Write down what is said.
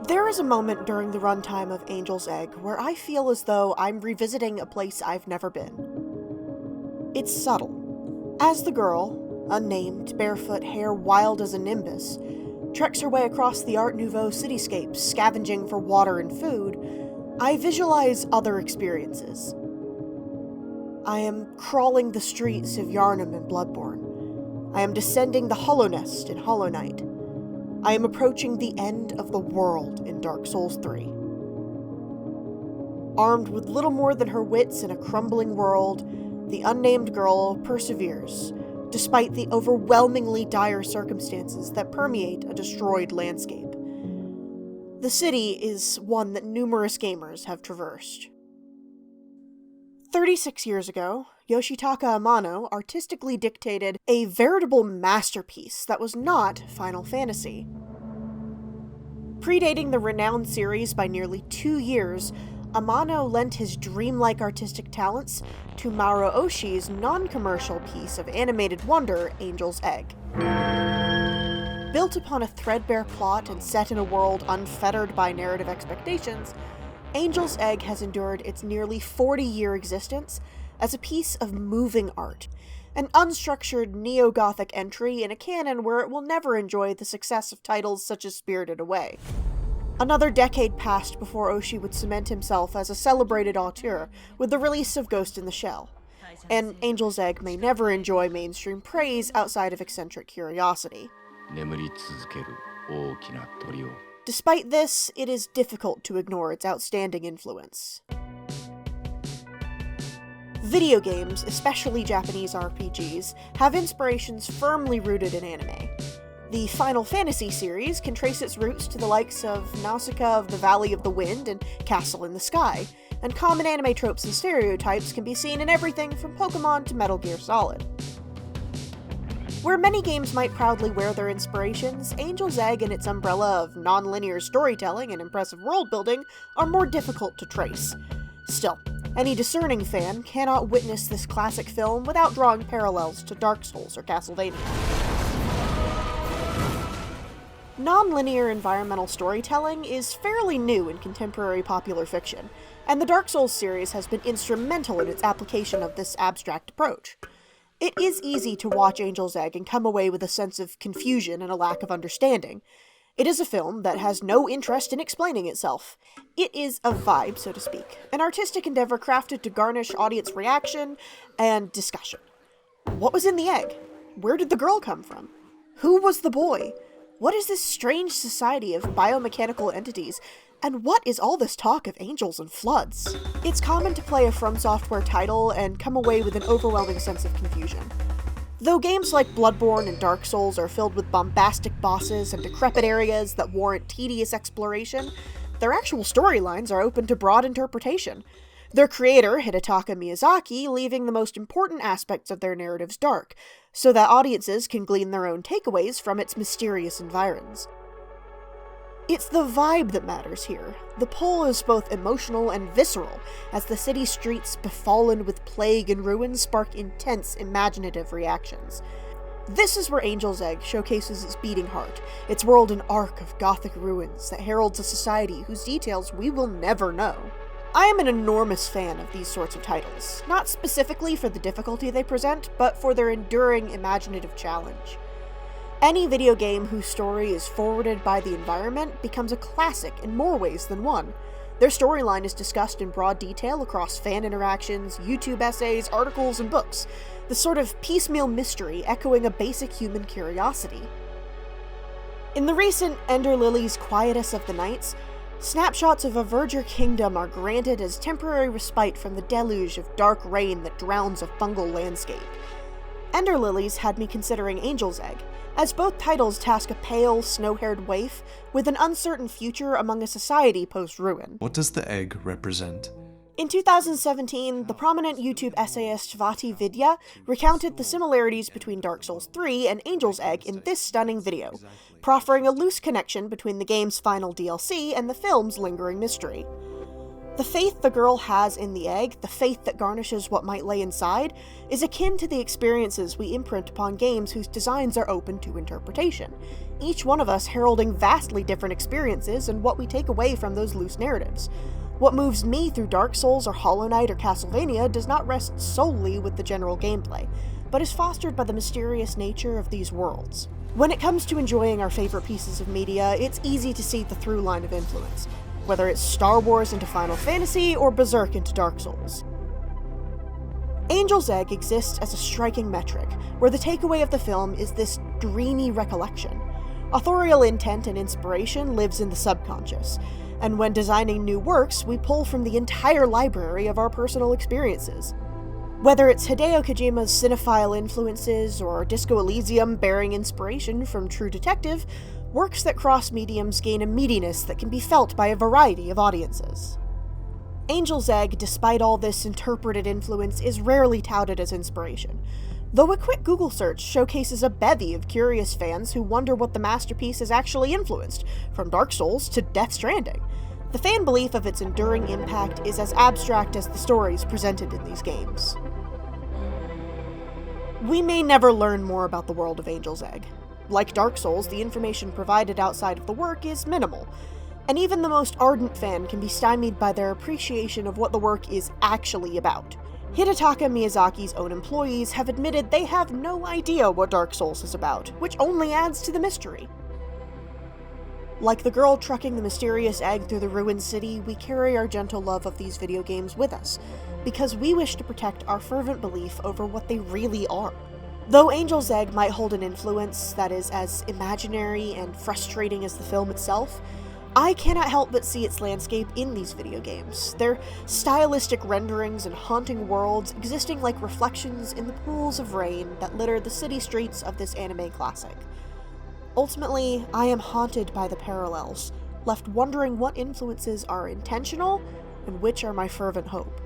There is a moment during the runtime of Angel's Egg where I feel as though I'm revisiting a place I've never been. It's subtle. As the girl, unnamed, barefoot, hair wild as a nimbus, treks her way across the Art Nouveau cityscapes, scavenging for water and food, I visualize other experiences. I am crawling the streets of Yharnam in Bloodborne. I am descending the Hollow Nest in Hollow Knight. I am approaching the end of the world in Dark Souls 3. Armed with little more than her wits in a crumbling world, the unnamed girl perseveres, despite the overwhelmingly dire circumstances that permeate a destroyed landscape. The city is one that numerous gamers have traversed. 36 years ago, Yoshitaka Amano artistically dictated a veritable masterpiece that was not Final Fantasy. Predating the renowned series by nearly 2 years, Amano lent his dreamlike artistic talents to Mamoru Oshii's non-commercial piece of animated wonder, Angel's Egg. Built upon a threadbare plot and set in a world unfettered by narrative expectations, Angel's Egg has endured its nearly 40-year existence as a piece of moving art, an unstructured neo-Gothic entry in a canon where it will never enjoy the success of titles such as Spirited Away. Another decade passed before Oshii would cement himself as a celebrated auteur with the release of Ghost in the Shell, and Angel's Egg may never enjoy mainstream praise outside of eccentric curiosity. Despite this, it is difficult to ignore its outstanding influence. Video games, especially Japanese RPGs, have inspirations firmly rooted in anime. The Final Fantasy series can trace its roots to the likes of Nausicaa of the Valley of the Wind and Castle in the Sky, and common anime tropes and stereotypes can be seen in everything from Pokemon to Metal Gear Solid. Where many games might proudly wear their inspirations, Angel's Egg and its umbrella of non-linear storytelling and impressive world-building are more difficult to trace. Still, any discerning fan cannot witness this classic film without drawing parallels to Dark Souls or Castlevania. Non-linear environmental storytelling is fairly new in contemporary popular fiction, and the Dark Souls series has been instrumental in its application of this abstract approach. It is easy to watch Angel's Egg and come away with a sense of confusion and a lack of understanding. It is a film that has no interest in explaining itself. It is a vibe, so to speak, an artistic endeavor crafted to garnish audience reaction and discussion. What was in the egg? Where did the girl come from? Who was the boy? What is this strange society of biomechanical entities? And what is all this talk of angels and floods? It's common to play a From Software title and come away with an overwhelming sense of confusion. Though games like Bloodborne and Dark Souls are filled with bombastic bosses and decrepit areas that warrant tedious exploration, their actual storylines are open to broad interpretation. Their creator, Hidetaka Miyazaki, leaving the most important aspects of their narratives dark, so that audiences can glean their own takeaways from its mysterious environs. It's the vibe that matters here. The pull is both emotional and visceral, as the city streets befallen with plague and ruin spark intense, imaginative reactions. This is where Angel's Egg showcases its beating heart, its world an arc of Gothic ruins that heralds a society whose details we will never know. I am an enormous fan of these sorts of titles, not specifically for the difficulty they present, but for their enduring imaginative challenge. Any video game whose story is forwarded by the environment becomes a classic in more ways than one. Their storyline is discussed in broad detail across fan interactions, YouTube essays, articles, and books, the sort of piecemeal mystery echoing a basic human curiosity. In the recent Ender Lilies Quietus of the Nights, snapshots of a verdure kingdom are granted as temporary respite from the deluge of dark rain that drowns a fungal landscape. Ender Lilies had me considering Angel's Egg, as both titles task a pale, snow-haired waif with an uncertain future among a society post-ruin. What does the egg represent? In 2017, the prominent YouTube essayist Vati Vidya recounted the similarities between Dark Souls 3 and Angel's Egg in this stunning video, proffering a loose connection between the game's final DLC and the film's lingering mystery. The faith the girl has in the egg, the faith that garnishes what might lay inside, is akin to the experiences we imprint upon games whose designs are open to interpretation, each one of us heralding vastly different experiences and what we take away from those loose narratives. What moves me through Dark Souls or Hollow Knight or Castlevania does not rest solely with the general gameplay, but is fostered by the mysterious nature of these worlds. When it comes to enjoying our favorite pieces of media, it's easy to see the through line of influence, whether it's Star Wars into Final Fantasy or Berserk into Dark Souls. Angel's Egg exists as a striking metric, where the takeaway of the film is this dreamy recollection. Authorial intent and inspiration lives in the subconscious, and when designing new works, we pull from the entire library of our personal experiences. Whether it's Hideo Kojima's cinephile influences or Disco Elysium bearing inspiration from True Detective, works that cross mediums gain a meatiness that can be felt by a variety of audiences. Angel's Egg, despite all this interpreted influence, is rarely touted as inspiration, though a quick Google search showcases a bevy of curious fans who wonder what the masterpiece has actually influenced, from Dark Souls to Death Stranding. The fan belief of its enduring impact is as abstract as the stories presented in these games. We may never learn more about the world of Angel's Egg. Like Dark Souls, the information provided outside of the work is minimal, and even the most ardent fan can be stymied by their appreciation of what the work is actually about. Hidetaka Miyazaki's own employees have admitted they have no idea what Dark Souls is about, which only adds to the mystery. Like the girl trucking the mysterious egg through the ruined city, we carry our gentle love of these video games with us, because we wish to protect our fervent belief over what they really are. Though Angel's Egg might hold an influence that is as imaginary and frustrating as the film itself, I cannot help but see its landscape in these video games, their stylistic renderings and haunting worlds existing like reflections in the pools of rain that litter the city streets of this anime classic. Ultimately, I am haunted by the parallels, left wondering what influences are intentional and which are my fervent hope.